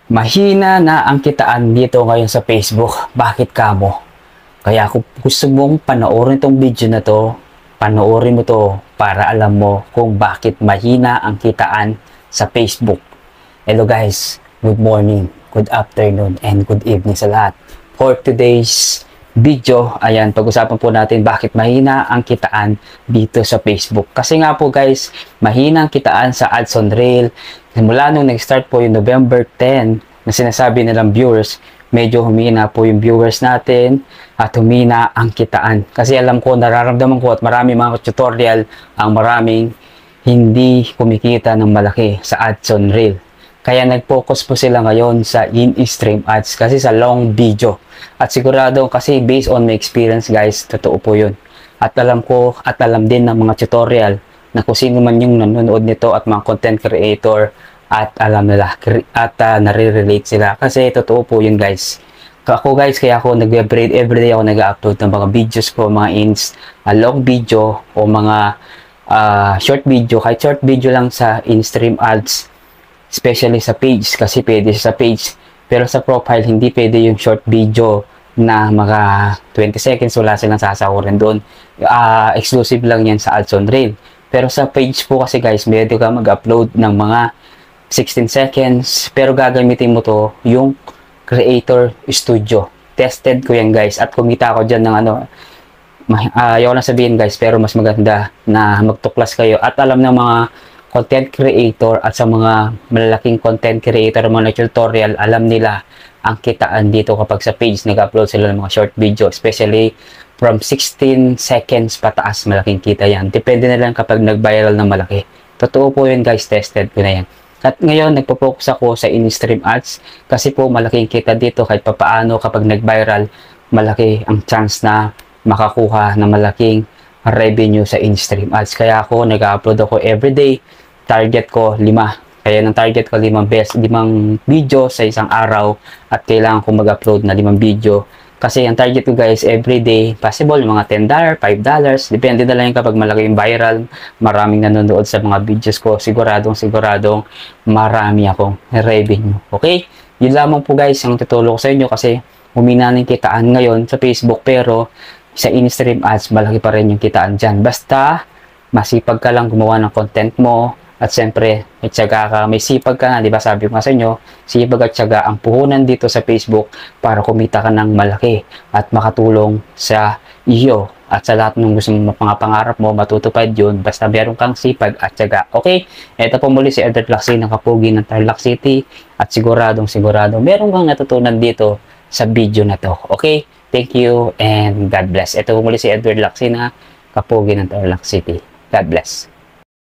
Mahina na ang kitaan dito ngayon sa Facebook. Bakit kamo? Kaya kung gusto mong panoorin itong video na to, panoorin mo to para alam mo kung bakit mahina ang kitaan sa Facebook. Hello guys, good morning, good afternoon, and good evening sa lahat. For today's video, ayan, pag-usapan po natin bakit mahina ang kitaan dito sa Facebook. Kasi nga po guys, mahina ang kitaan sa ads on reel. Simula nung nag-start po yung November 10 na sinasabi nilang viewers, medyo humina po yung viewers natin at humina ang kitaan. Kasi alam ko, nararamdaman ko at marami mga tutorial ang maraming hindi kumikita ng malaki sa ads on reel. Kaya nag-focus po sila ngayon sa in-stream ads kasi sa long video. At sigurado kasi based on my experience guys, totoo po yun. At alam ko at alam din ng mga tutorial na kung sino man yung nanonood nito at mga content creator at alam nila at nare-relate sila. Kasi totoo po yun guys. Ako guys, kaya ako nag-braid everyday ako nag-upload ng mga videos ko, mga long video o mga short video. Kahit short video lang sa in-stream ads. Especially sa page, kasi pwede sa page. Pero sa profile, hindi pwede yung short video na mga 20 seconds, wala silang sasahurin doon. Exclusive lang yan sa ads on reel. Pero sa page po kasi guys, pwede ka mag-upload ng mga 16 seconds. Pero gagamitin mo to yung Creator Studio. Tested ko yan guys. At kumita ako dyan ng ayaw na sabihin guys, pero mas maganda na magtuklas kayo. At alam ng mga content creator at sa mga malalaking content creator, mga tutorial, alam nila ang kitaan dito kapag sa page nag-upload sila ng mga short video, especially from 16 seconds pataas, malaking kita yan. Depende na lang kapag nag-viral ng malaki. Totoo po yun guys, tested ko na yan. At ngayon, nagpo-focus ako sa in-stream ads kasi po malaking kita dito kahit papaano kapag nag-viral, malaki ang chance na makakuha ng malaking revenue sa in-stream ads. Kaya ako nag-upload ako everyday. Target ko 5. Kaya ng target ko 5 video sa isang araw at kailangan ko mag-upload na 5 video. Kasi ang target ko guys everyday, possible mga $10, $5. Depende na lang kapag malaki yung viral, maraming nanonood sa mga videos ko. Siguradong marami akong revenue. Okay? Yun lamang po guys ang tutulong ko sa inyo kasi humina ng kitaan ngayon sa Facebook pero sa in-stream ads, malaki pa rin yung kitaan dyan. Basta, masipag ka lang gumawa ng content mo. At siyempre, may tiyaga ka, may sipag ka nga. Diba sabi ko nga sa inyo, sipag at tiyaga ang puhunan dito sa Facebook para kumita ka ng malaki at makatulong sa iyo. At sa lahat ng gusto mong mga pangarap mo, matutupad yun. Basta meron kang sipag at tiyaga. Okay? Ito po muli si Edward Lacsin ng Kapugi ng Tarlac City. At sigurado, meron kang natutunan dito sa video na to. Okay? Thank you and God bless. Ito muli si Edward Lacsin na Kapugi ng Tarlac City. God bless.